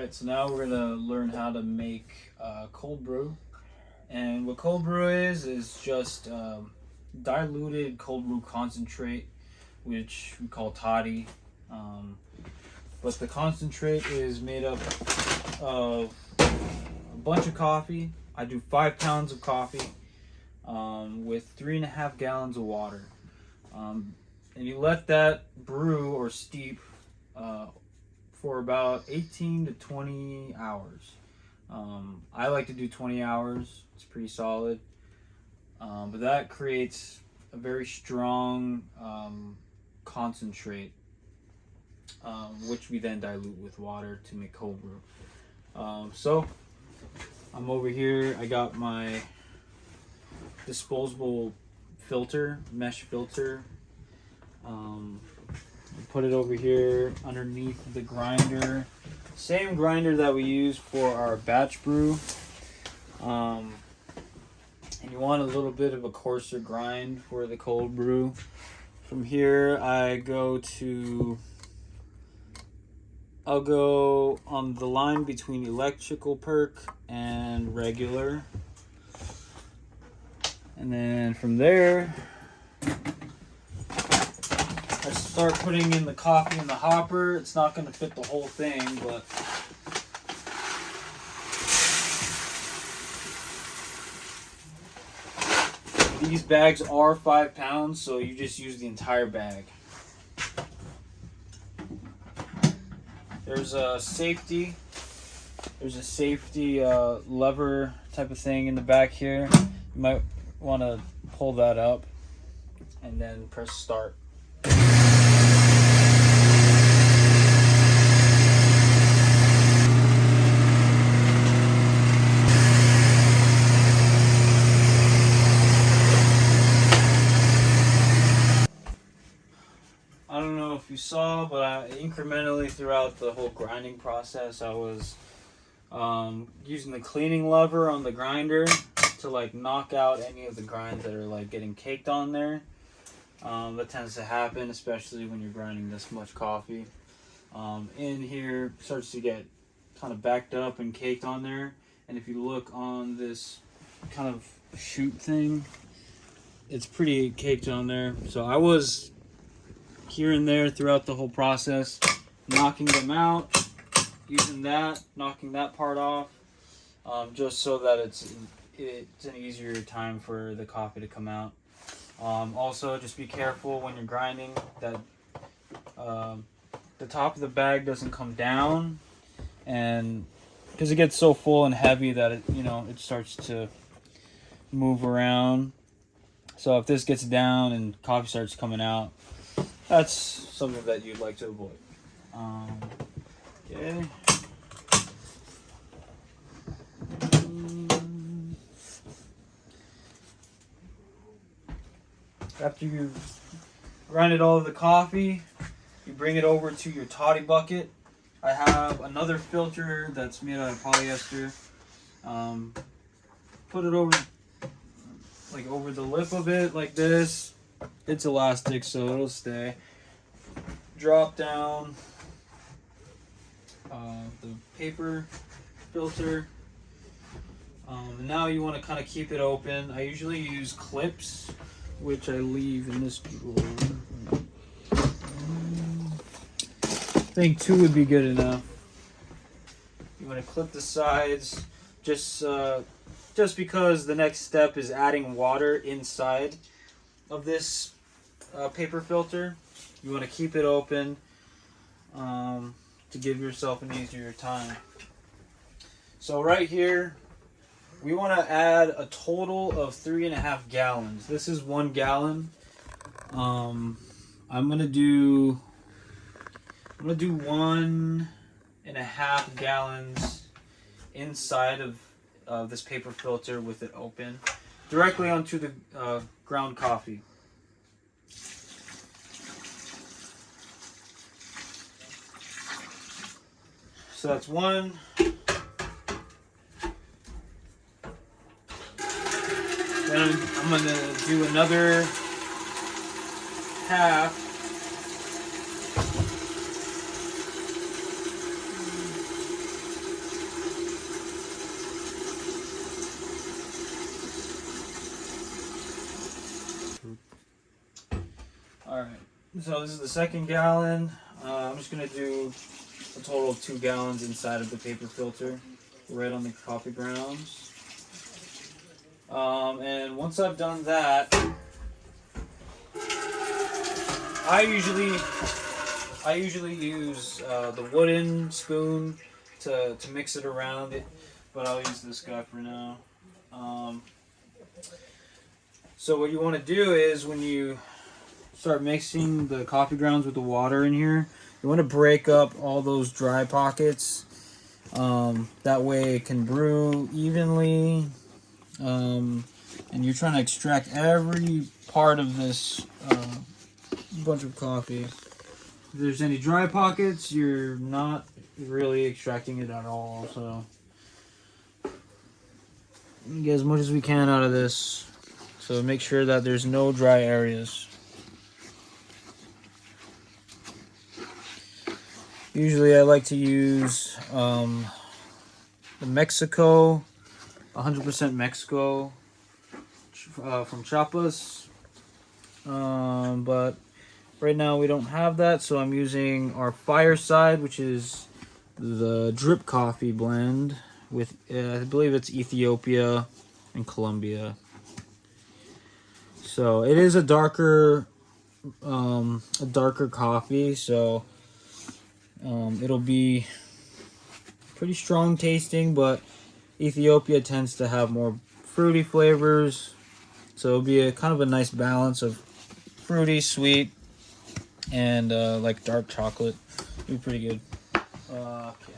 Alright, so now we're gonna learn how to make cold brew. And what cold brew is just diluted cold brew concentrate, which we call toddy. But the concentrate is made up of a bunch of coffee. I do 5 pounds of coffee with 3.5 gallons of water. And you let that brew or steep for about 18 to 20 hours. I like to do 20 hours. It's pretty solid. But that creates a very strong concentrate, which we then dilute with water to make cold brew. So I'm over here. I got my disposable filter, mesh filter. Put it over here underneath the grinder. Same grinder that we use for our batch brew. And you want a little bit of a coarser grind for the cold brew. From here I'll go on the line between electrical perk and regular. And then from there I start putting in the coffee in the hopper. It's not going to fit the whole thing, but these bags are 5 pounds, so you just use the entire bag. There's a safety lever type of thing in the back here. You might want to pull that up and then press start. I don't know if you saw, but incrementally throughout the whole grinding process, I was using the cleaning lever on the grinder to like knock out any of the grinds that are like getting caked on there. That tends to happen, especially when you're grinding this much coffee. In here starts to get kind of backed up and caked on there. And if you look on this kind of chute thing, it's pretty caked on there. So I was here and there throughout the whole process, knocking them out, using that, knocking that part off, just so that it's an easier time for the coffee to come out. Also, just be careful when you're grinding that the top of the bag doesn't come down, and because it gets so full and heavy that it starts to move around. So if this gets down and coffee starts coming out, that's something that you'd like to avoid. Okay. After you've grinded all of the coffee, you bring it over to your toddy bucket. I have another filter that's made out of polyester. Put it over the lip of it like this. It's elastic, so it'll stay. Drop down the paper filter. Now you want to kind of keep it open. I usually use clips, which I leave in this drawer. I think 2 would be good enough. You want to clip the sides, just because the next step is adding water inside of this paper filter. You want to keep it open to give yourself an easier time. So right here, we want to add a total of 3.5 gallons. This is 1 gallon. I'm gonna do 1.5 gallons inside of this paper filter with it open, directly onto the ground coffee. So that's 1. Then I'm going to do another half. So this is the second gallon. I'm just gonna do a total of 2 gallons inside of the paper filter, right on the coffee grounds. And once I've done that, I usually use the wooden spoon to mix it around it, but I'll use this guy for now. So what you want to do is when you start mixing the coffee grounds with the water in here, you want to break up all those dry pockets. That way it can brew evenly. And you're trying to extract every part of this bunch of coffee. If there's any dry pockets, you're not really extracting it at all. So get as much as we can out of this. So make sure that there's no dry areas. Usually I like to use the Mexico, 100% Mexico from Chiapas. But right now we don't have that, so I'm using our Fireside, which is the drip coffee blend with, I believe it's Ethiopia and Colombia. So it is a darker coffee, so it'll be pretty strong tasting, but Ethiopia tends to have more fruity flavors, so it'll be a kind of a nice balance of fruity, sweet, and like dark chocolate. It'll be pretty good. Okay.